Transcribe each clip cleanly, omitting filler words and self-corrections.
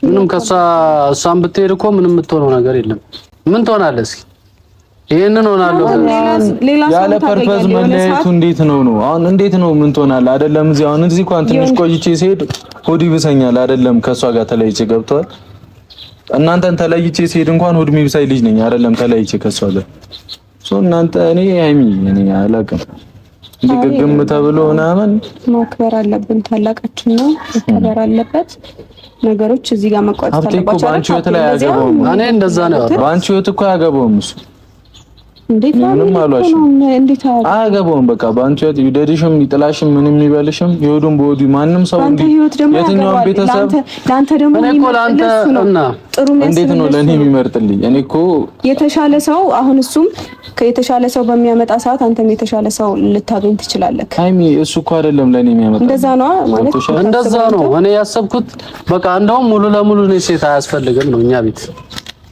ምንም እሷን ብትሄድ እኮ ምንም የምትሆነው ነገር የለም። ምን ትሆናለህ? እስኪ ይሄንን ሆናለሁ ያለ ፐርፐዝ መለያየቱ እንዴት ነው? አሁን እንዴት ነው ምን ትሆናለህ? አይደለም እዚህ እንኳን ትንሽ ቆይቼ ሲሄድ ሆድ ይብሰኛል። አይደለም ከሷ ጋር ተለይቼ ገብቷል። እናንተን ተለይቼ ሲሄድ እንኳን ሆድ የሚብሳይ ልጅ ነኝ። አይደለም ተለይቼ ከሷ ጋር እናንተ እኔ አላውቅም። ግግም ተብሎ ምናምን ማክበር አለብን። ታላቃችን ነው ማክበር አለበት። ነገሮች እዚህ ጋር መቋጨት አለባቸው። ባንቺ ህይወት ላይ አያገባውም። እኔ እንደዛ ነው። ባንቺ ህይወት እኮ አያገባውም እሱ እንዴት ምንም አሏሽም አያገባውም። በቃ ባንቺ ህይወት ይደድሽም ይጥላሽም ምንም ይበልሽም ይወዱም በወዱ ማንም ሰው የትኛው ቤተሰብ ላንተ ደግሞ ጥሩ እንዴት ነው ለኔ የሚመርጥልኝ? እኔ እኮ የተሻለ ሰው አሁን እሱም ከየተሻለ ሰው በሚያመጣ ሰዓት አንተም የተሻለ ሰው ልታገኝ ትችላለህ። ሃይሚ እሱ እኮ አይደለም ለኔ የሚያመጣ እንደዛ ነው ማለት እንደዛ ነው። እኔ ያሰብኩት በቃ እንደውም ሙሉ ለሙሉ ነው ሴት አያስፈልግም ነው እኛ ቤት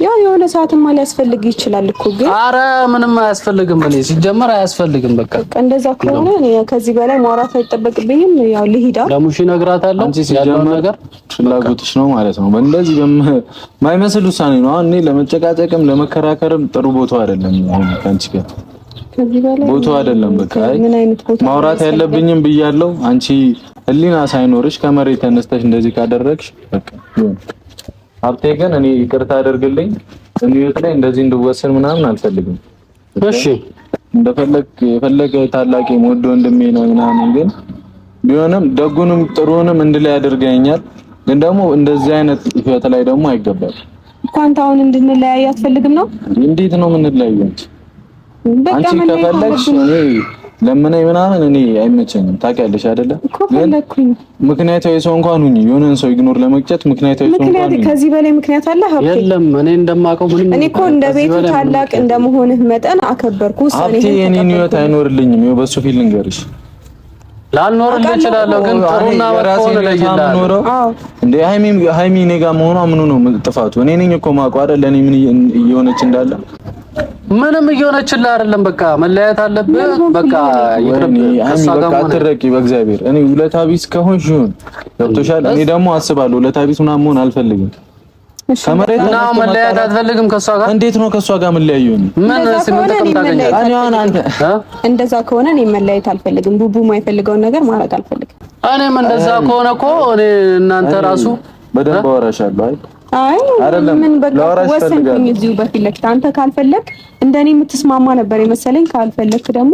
ያው የሆነ ሰዓትማ ሊያስፈልግ ይችላል እኮ ግን አረ ምንም አያስፈልግም። እኔ ሲጀመር አያስፈልግም። በቃ እንደዛ ከሆነ እኔ ከዚህ በላይ ማውራት አይጠበቅብኝም። ያው ልሂዳ ለሙሽ እነግራታለሁ ያለው ነገር ፍላጎትሽ ነው ማለት ነው። እንደዚህ በማይመስል ውሳኔ ነው። አሁን እኔ ለመጨቃጨቅም ለመከራከርም ጥሩ ቦታው አይደለም። አንቺ ጋር ከዚህ በላይ ቦታው አይደለም። በቃ ማውራት ያለብኝም ብያለሁ። አንቺ ህሊና ሳይኖርሽ ከመሬት ተነስተሽ እንደዚህ ካደረግሽ በቃ ሀብቴ ግን እኔ ይቅርታ አድርግልኝ። እኔ ህይወት ላይ እንደዚህ እንድወሰን ምናምን አልፈልግም። እሺ የፈለገ ታላቅ ወንድ ወንድሜ ነው ምናምን ግን ቢሆንም ደጉንም ጥሩንም እንድላይ ያደርገኛል። ግን ደግሞ እንደዚህ አይነት ህይወት ላይ ደግሞ አይገባም። እንኳን ታውን እንድንለያይ አትፈልግም ነው? እንዴት ነው የምንለያየው? አንቺ ከፈለግሽ እኔ ለምነኝ ምናምን እኔ አይመቸኝም። ታውቂያለሽ አይደለ? ምክንያታዊ ሰው እንኳን ሁኚ። የሆነን ሰው ኢግኖር ለመቅጨት ምክንያታዊ ሰው እንኳን ከዚህ በላይ ምክንያት አለ? የለም። እኔ እንደማውቀው ምንም እኔ እኮ እንደ ቤቱ ታላቅ እንደመሆንህ መጠን አከበርኩ። ሀብቴ የኔን ህይወት አይኖርልኝም። ይኸው በሱ ፊል ልንገርሽ ላልኖርልህ እችላለሁ ግን ጥሩና መጥፎ ነው ለይላለሁ። እንዴ ሃይሚ እኔ ጋር መሆኗ ምኑ ነው ጥፋቱ? እኔ ነኝ እኮ የማውቀው አይደል? ለኔ ምን እየሆነች እንዳለ ምንም እየሆነችልህ አይደለም። በቃ መለያየት አለብህ። በቃ አትረቂ በእግዚአብሔር። እኔ ውለታ ቢስ ከሆንሽ ይሁን ገብቶሻል። እኔ ደግሞ አስባለሁ ውለታ ቢስ ምናምን መሆን አልፈልግም። ከመሬት እና መለያየት አትፈልግም ከሷ ጋር? እንዴት ነው ከሷ ጋር የምንለያየው? ምን ጥቅም ታገኛለህ? እንደዛ ከሆነ እኔ መለያየት አልፈልግም። ቡቡ የማይፈልገውን ነገር ማድረግ አልፈልግም። እኔም እንደዛ ከሆነ እኮ እኔ እናንተ ራሱ በደንብ አወራሻለሁ። አይ ምን በቃ ወሰንኩኝ እዚሁ በፊት ለፊት። አንተ ካልፈለክ እንደኔ የምትስማማ ነበር የመሰለኝ። ካልፈለክ ደግሞ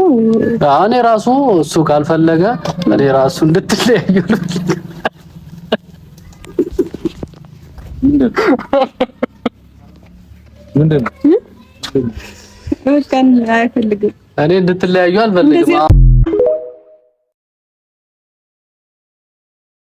እኔ ራሱ እሱ ካልፈለገ እኔ ራሱ እንድትለያዩ ምንድን ነው አይፈልግም። እኔ እንድትለያዩ አልፈልግም።